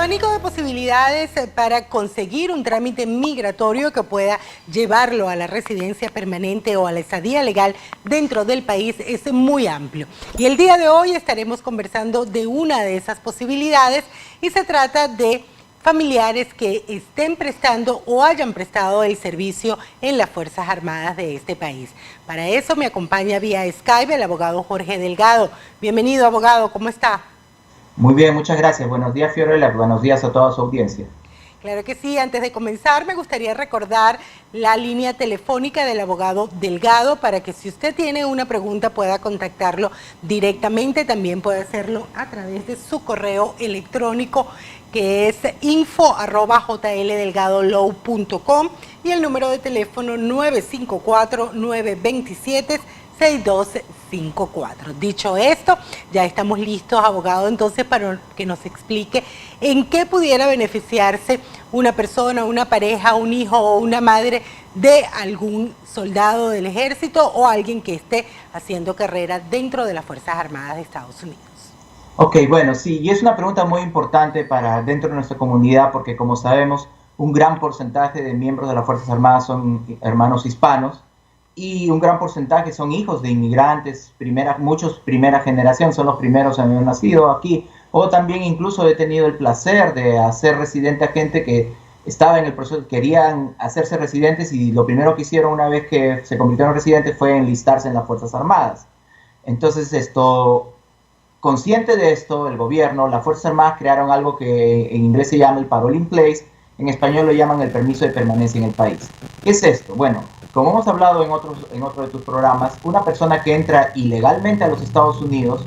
abanico de posibilidades para conseguir un trámite migratorio que pueda llevarlo a la residencia permanente o a la estadía legal dentro del país es muy amplio. Y el día de hoy estaremos conversando de una de esas posibilidades y se trata de familiares que estén prestando o hayan prestado el servicio en las Fuerzas Armadas de este país. Para eso me acompaña vía Skype el abogado Jorge Delgado. Bienvenido, abogado, ¿cómo está? Muy bien, muchas gracias. Buenos días, Fiorella. Buenos días a toda su audiencia. Claro que sí. Antes de comenzar, me gustaría recordar la línea telefónica del abogado Delgado para que si usted tiene una pregunta pueda contactarlo directamente. También puede hacerlo a través de su correo electrónico, que es info@jldelgadolaw.com, y el número de teléfono 954-927-6254. Dicho esto, ya estamos listos, abogado, entonces para que nos explique en qué pudiera beneficiarse una persona, una pareja, un hijo o una madre de algún soldado del ejército o alguien que esté haciendo carrera dentro de las Fuerzas Armadas de Estados Unidos. Ok, bueno, sí, y es una pregunta muy importante para dentro de nuestra comunidad porque, como sabemos, un gran porcentaje de miembros de las Fuerzas Armadas son hermanos hispanos y un gran porcentaje son hijos de inmigrantes, muchos primera generación, son los primeros en haber nacido aquí, o también incluso he tenido el placer de hacer residente a gente que estaba en el proceso, querían hacerse residentes y lo primero que hicieron una vez que se convirtieron en residentes fue enlistarse en las Fuerzas Armadas. Entonces consciente de esto, el gobierno, las Fuerzas Armadas crearon algo que en inglés se llama el Parole in Place, en español lo llaman el permiso de permanencia en el país. ¿Qué es esto? Bueno, como hemos hablado en otro de tus programas, una persona que entra ilegalmente a los Estados Unidos,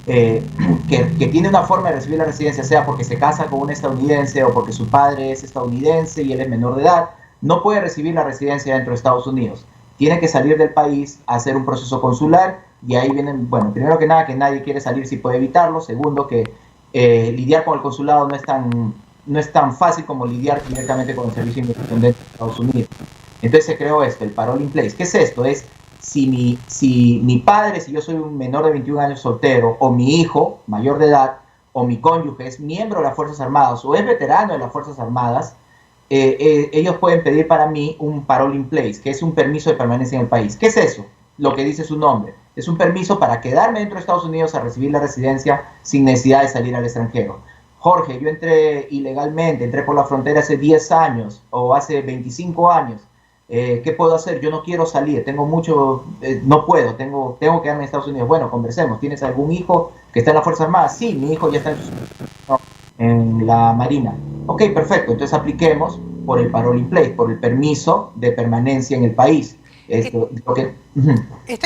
que tiene una forma de recibir la residencia, sea porque se casa con un estadounidense o porque su padre es estadounidense y él es menor de edad, no puede recibir la residencia dentro de Estados Unidos. Tiene que salir del país, hacer un proceso consular, y ahí vienen, bueno, primero que nada, que nadie quiere salir si puede evitarlo. Segundo, que lidiar con el consulado no es tan fácil como lidiar directamente con el servicio de inmigración de Estados Unidos. Entonces se creó el Parole in Place. ¿Qué es esto? Es si mi padre, si yo soy un menor de 21 años soltero, o mi hijo, mayor de edad, o mi cónyuge es miembro de las Fuerzas Armadas o es veterano de las Fuerzas Armadas, ellos pueden pedir para mí un Parole in Place, que es un permiso de permanencia en el país. ¿Qué es eso? Lo que dice su nombre. Es un permiso para quedarme dentro de Estados Unidos a recibir la residencia sin necesidad de salir al extranjero. Jorge, yo entré ilegalmente, entré por la frontera hace 10 años o hace 25 años. ¿Qué puedo hacer? Yo no quiero salir, tengo mucho, no puedo, tengo que quedarme en Estados Unidos. Bueno, conversemos. ¿Tienes algún hijo que está en las Fuerzas Armadas? Sí, mi hijo ya está en la Marina. Ok, perfecto. Entonces apliquemos por el Parole in Place, por el permiso de permanencia en el país. Esto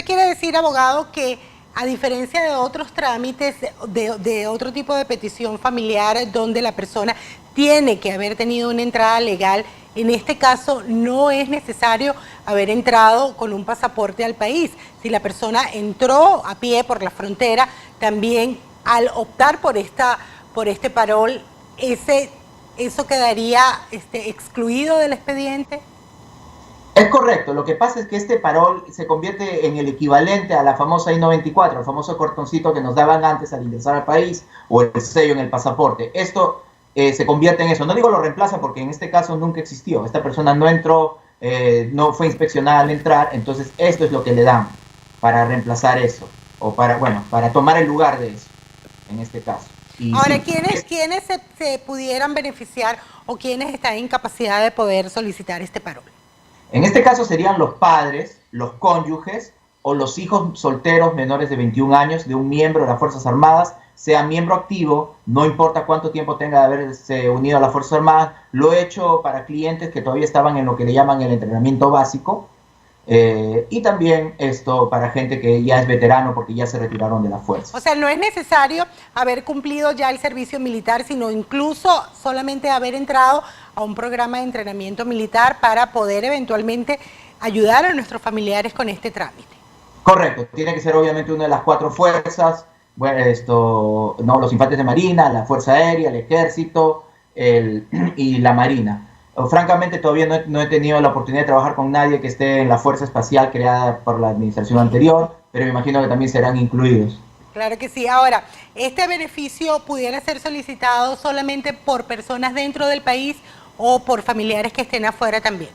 quiere decir, abogado, que a diferencia de otros trámites, de otro tipo de petición familiar donde la persona tiene que haber tenido una entrada legal, en este caso no es necesario haber entrado con un pasaporte al país. Si la persona entró a pie por la frontera, también al optar por este parol, ¿eso quedaría excluido del expediente? Es correcto. Lo que pasa es que este parol se convierte en el equivalente a la famosa I-94, el famoso cortoncito que nos daban antes al ingresar al país, o el sello en el pasaporte. Esto se convierte en eso. No digo lo reemplaza porque en este caso nunca existió. Esta persona no entró, no fue inspeccionada al entrar, entonces esto es lo que le dan para reemplazar eso, o para tomar el lugar de eso, en este caso. Y ahora, sí, ¿quiénes se pudieran beneficiar o quiénes están en capacidad de poder solicitar este parol? en este caso serían los padres, los cónyuges o los hijos solteros menores de 21 años de un miembro de las Fuerzas Armadas, sea miembro activo, no importa cuánto tiempo tenga de haberse unido a las Fuerzas Armadas. Lo he hecho para clientes que todavía estaban en lo que le llaman el entrenamiento básico, y también esto para gente que ya es veterano porque ya se retiraron de la fuerza. O sea, no es necesario haber cumplido ya el servicio militar, sino incluso solamente haber entrado a un programa de entrenamiento militar para poder eventualmente ayudar a nuestros familiares con este trámite. Correcto, tiene que ser obviamente una de las 4 fuerzas, bueno, los infantes de marina, la fuerza aérea, el ejército y la marina. Francamente todavía no he tenido la oportunidad de trabajar con nadie que esté en la fuerza espacial creada por la administración anterior, pero me imagino que también serán incluidos. Claro que sí. Ahora, ¿este beneficio pudiera ser solicitado solamente por personas dentro del país o por familiares que estén afuera también?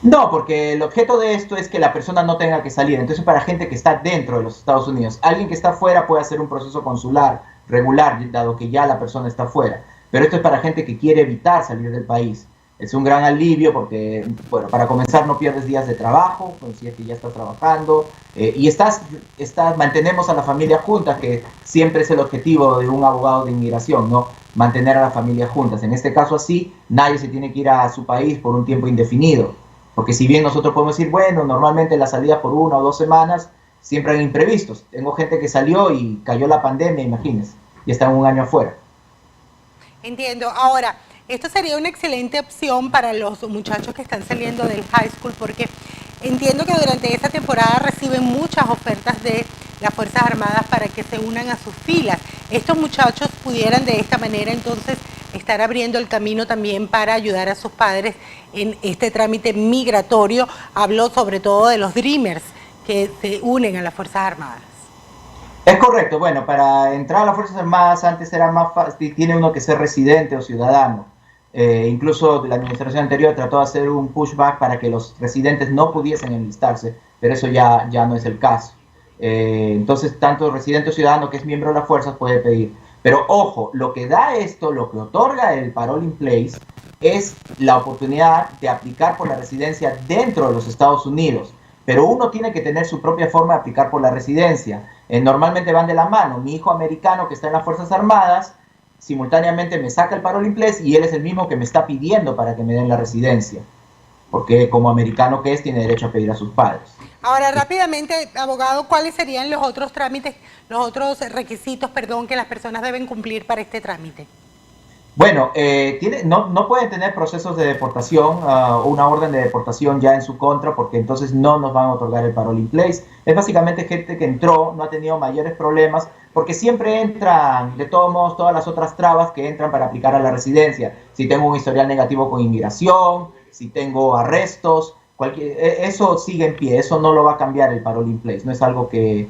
No, porque el objeto de esto es que la persona no tenga que salir. Entonces, para gente que está dentro de los Estados Unidos, alguien que está fuera puede hacer un proceso consular regular, dado que ya la persona está fuera. Pero esto es para gente que quiere evitar salir del país. Es un gran alivio porque, bueno, para comenzar no pierdes días de trabajo, pues si es que ya estás trabajando, y mantenemos a la familia junta, que siempre es el objetivo de un abogado de inmigración, ¿no? Mantener a la familia juntas. En este caso así, nadie se tiene que ir a su país por un tiempo indefinido. Porque si bien nosotros podemos decir, bueno, normalmente la salida por 1 o 2 semanas, siempre hay imprevistos. Tengo gente que salió y cayó la pandemia, imagínense, y está 1 año afuera. Entiendo. Ahora, esto sería una excelente opción para los muchachos que están saliendo del high school, porque entiendo que durante esta temporada reciben muchas ofertas de las Fuerzas Armadas para que se unan a sus filas. Estos muchachos pudieran de esta manera entonces estar abriendo el camino también para ayudar a sus padres en este trámite migratorio. Hablo sobre todo de los Dreamers que se unen a las Fuerzas Armadas. Es correcto. Bueno, para entrar a las Fuerzas Armadas antes era más fácil, tiene uno que ser residente o ciudadano. Incluso la administración anterior trató de hacer un pushback para que los residentes no pudiesen enlistarse, pero eso ya no es el caso. Entonces, tanto residente o ciudadano que es miembro de las fuerzas puede pedir. Pero ojo, lo que da esto, lo que otorga el Parole in Place, es la oportunidad de aplicar por la residencia dentro de los Estados Unidos. Pero uno tiene que tener su propia forma de aplicar por la residencia. Normalmente van de la mano. Mi hijo americano que está en las Fuerzas Armadas, simultáneamente me saca el Parole in Place y él es el mismo que me está pidiendo para que me den la residencia. Porque como americano que es, tiene derecho a pedir a sus padres. Ahora, rápidamente, abogado, ¿cuáles serían los otros trámites, los otros requisitos, que las personas deben cumplir para este trámite? Bueno, no pueden tener procesos de deportación, una orden de deportación ya en su contra, porque entonces no nos van a otorgar el Parole in Place. Es básicamente gente que entró, no ha tenido mayores problemas, porque siempre entran, de todos modos, todas las otras trabas que entran para aplicar a la residencia. Si tengo un historial negativo con inmigración, si tengo arrestos, eso sigue en pie, eso no lo va a cambiar el Parole in Place, no es algo que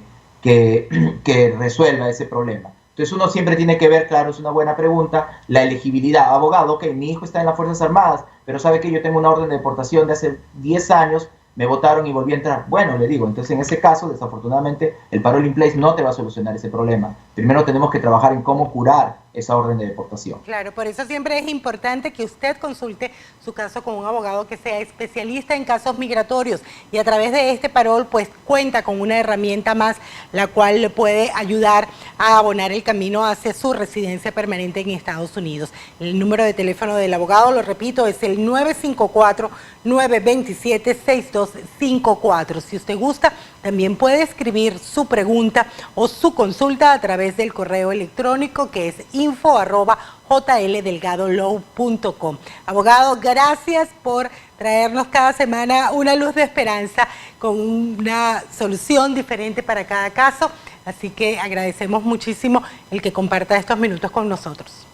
resuelva ese problema. Entonces uno siempre tiene que ver, claro, es una buena pregunta, la elegibilidad. Abogado, ok, mi hijo está en las Fuerzas Armadas, pero sabe que yo tengo una orden de deportación de hace 10 años, me votaron y volví a entrar. Bueno, le digo, entonces en ese caso, desafortunadamente, el Parole in Place no te va a solucionar ese problema. Primero tenemos que trabajar en cómo curar esa orden de deportación. Claro, por eso siempre es importante que usted consulte su caso con un abogado que sea especialista en casos migratorios y a través de este parol pues cuenta con una herramienta más la cual le puede ayudar a abonar el camino hacia su residencia permanente en Estados Unidos. El número de teléfono del abogado, lo repito, es el 954-927-6254. Si usted gusta, también puede escribir su pregunta o su consulta a través del correo electrónico que es info@jldelgadolaw.com. Abogado, gracias por traernos cada semana una luz de esperanza con una solución diferente para cada caso. Así que agradecemos muchísimo el que comparta estos minutos con nosotros.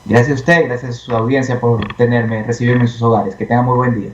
Gracias a usted, gracias a su audiencia por recibirme en sus hogares. Que tenga muy buen día.